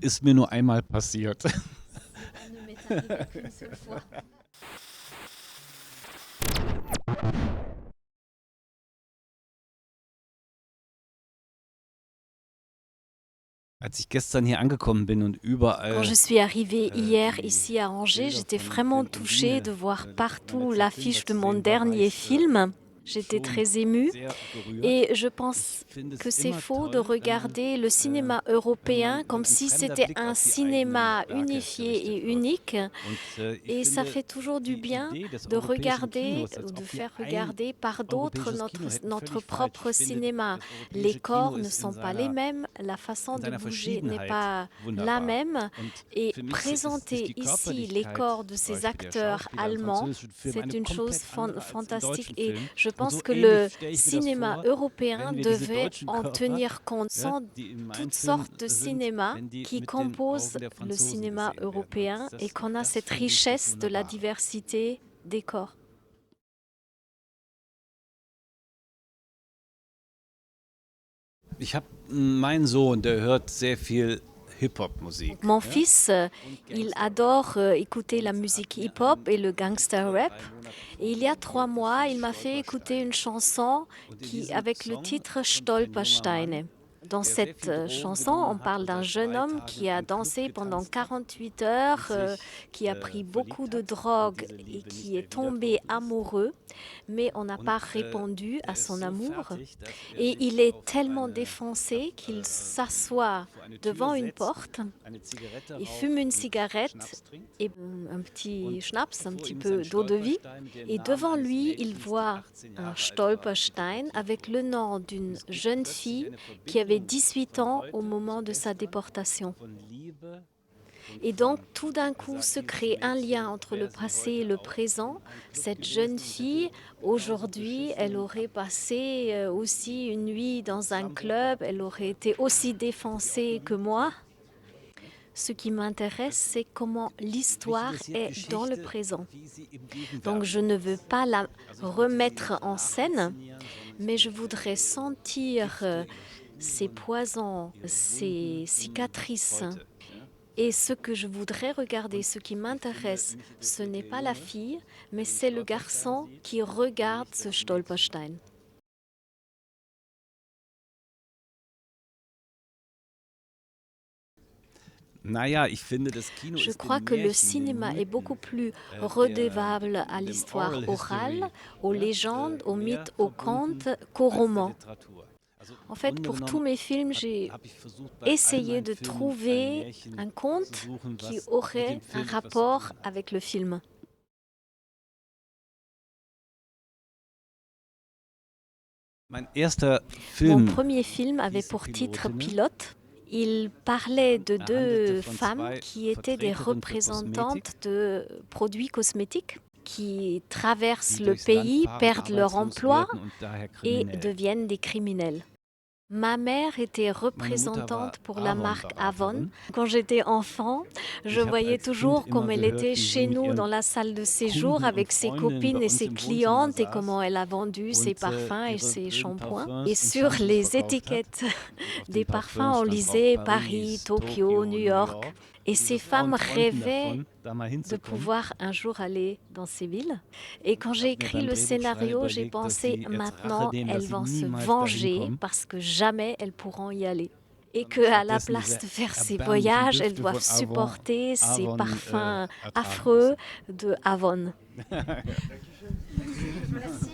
ist mir nur einmal passiert. Ça ne m'est arrivé qu'une seule fois. Als ich gestern hier angekommen bin und Quand je überall suis arrivée hier die ici à Angers, Bilder j'étais von dem vraiment Film touchée Undine, de voir mein partout letzter Film l'affiche dort de zu mon sehen war, war dernier ich film. J'étais schon très émue sehr berührt. et je Ich pense finde es que c'est immer faux de toll, regarder le cinéma wenn man européen comme wenn 'n si fremder c'était Blick un auf die eigenen cinéma Werke unifié gerichtet et wird. unique. Und, ich Et ça finde, fait toujours du die bien Idee des de europäischen regarder Kinos, ou als de ob wir faire ein regarder par d'autres europäisches Kino hätten, notre völlig falsch. propre Ich finde, cinéma. das Les europäische Kino corps ne ist sont pas les mêmes, la façon in de seiner bouger n'est Verschiedenheit pas la wunderbar. même. Und Et für mich ist présenter die ici les Körperlichkeit, corps de zum ces Beispiel der acteurs Schauspieler im allemands, französischen Film, c'est eine une chose komplett andere als im fantastique. deutschen Et Film. je Und pense so que ähnlich le stelle ich mir das cinéma vor, européen wenn wir diese devait deutschen en Körper, tenir compte, ja, sans die in meinem toutes Film sortes de sind, cinéma wenn die qui mit den composent Augen der le Franzosen cinéma gesehen werden. Und européen et qu'on a das cette finde ich das richesse de la Wunderbare. diversité des corps. Ich habe meinen Sohn, der hört sehr viel Hip-Hop-Musik. Mon Ja? fils, il adore écouter la musique hip-hop et le gangster rap. Et il y a 3 mois, il m'a fait écouter une chanson avec le titre Stolpersteine. Dans cette chanson, on parle d'un jeune homme qui a dansé pendant 48 heures, qui a pris beaucoup de drogue et qui est tombé amoureux, mais on n'a pas répondu à son amour. Et il est tellement défoncé qu'il s'assoit devant une porte, il fume une cigarette et un petit schnapps, un petit peu d'eau de vie. Et devant lui, il voit un Stolperstein avec le nom d'une jeune fille qui avait 18 ans au moment de sa déportation. Et donc, tout d'un coup, se crée un lien entre le passé et le présent. Cette jeune fille, aujourd'hui, elle aurait passé aussi une nuit dans un club, elle aurait été aussi défoncée que moi. Ce qui m'intéresse, c'est comment l'histoire est dans le présent. Donc, je ne veux pas la remettre en scène, mais je voudrais sentir ces poisons, ces cicatrices. Et ce que je voudrais regarder, ce qui m'intéresse, ce n'est pas la fille, mais c'est le garçon qui regarde ce Stolperstein. Naja, ich finde, das Kino Je ist crois den que le cinéma est Märchen, beaucoup plus den redevable à dem l'histoire Oral History, orale, aux ja, légendes, aux mehr mythes, aux verbunden contes qu'aux als der romans. Literatur. Also En im fait, Grunde pour tous genommen mes films, habe j'ai habe ich versucht, bei all essayé meinen de Filmen ein trouver Märchen un zu conte suchen, qui was mit aurait dem un Film etwas zu rapport tun hat. avec le film. Mein erster Mon Film premier film avait hieß pour titre Pilotinnen. Pilote. Il parlait de Er handelte 2 von femmes 2 qui étaient des Vertreterinnen für Kosmetik, représentantes de produits cosmétiques qui traversent die le durchs Land pays, fahren, perdent leur arbeitslos emploi werden und daher et kriminell. deviennent des criminels. Ma mère était Meine Mutter war représentante pour la marque Avon. Avon-Beraterin. Quand j'étais enfant, je Ich habe voyais als Kind toujours immer comme elle gehört, était wie chez sie mit nous dans ihren la salle de séjour Kunden und avec ses Freundinnen bei copines et uns ses im Wohnzimmer clientes et saß comment elle a vendu ses und parfums et ihre ses wilden shampoings. Parfums Et und sur Shampoos les verkauft hat. étiquettes Und auf des den parfums, Parfüms on stand drauf lisait Paris, Paris, Tokyo, New New York. York. Et Und ces diese Frauen femmes träumten rêvaient davon, da mal de hinzukommen. pouvoir un jour aller dans ces villes. Et quand Ich j'ai habe mir écrit beim le Drehbuchschreiben scénario, j'ai überlegt, dass pensé sie jetzt Rache maintenant, nehmen, dass elles sie vont se niemals dahin venger kommen, parce que jamais elles pourront y aller. Et sondern qu'à la stattdessen place diese de faire ces erbärmlichen voyages, elles Düfte doivent von supporter ces Avon parfums ertragen affreux müssen. de Avon. Merci.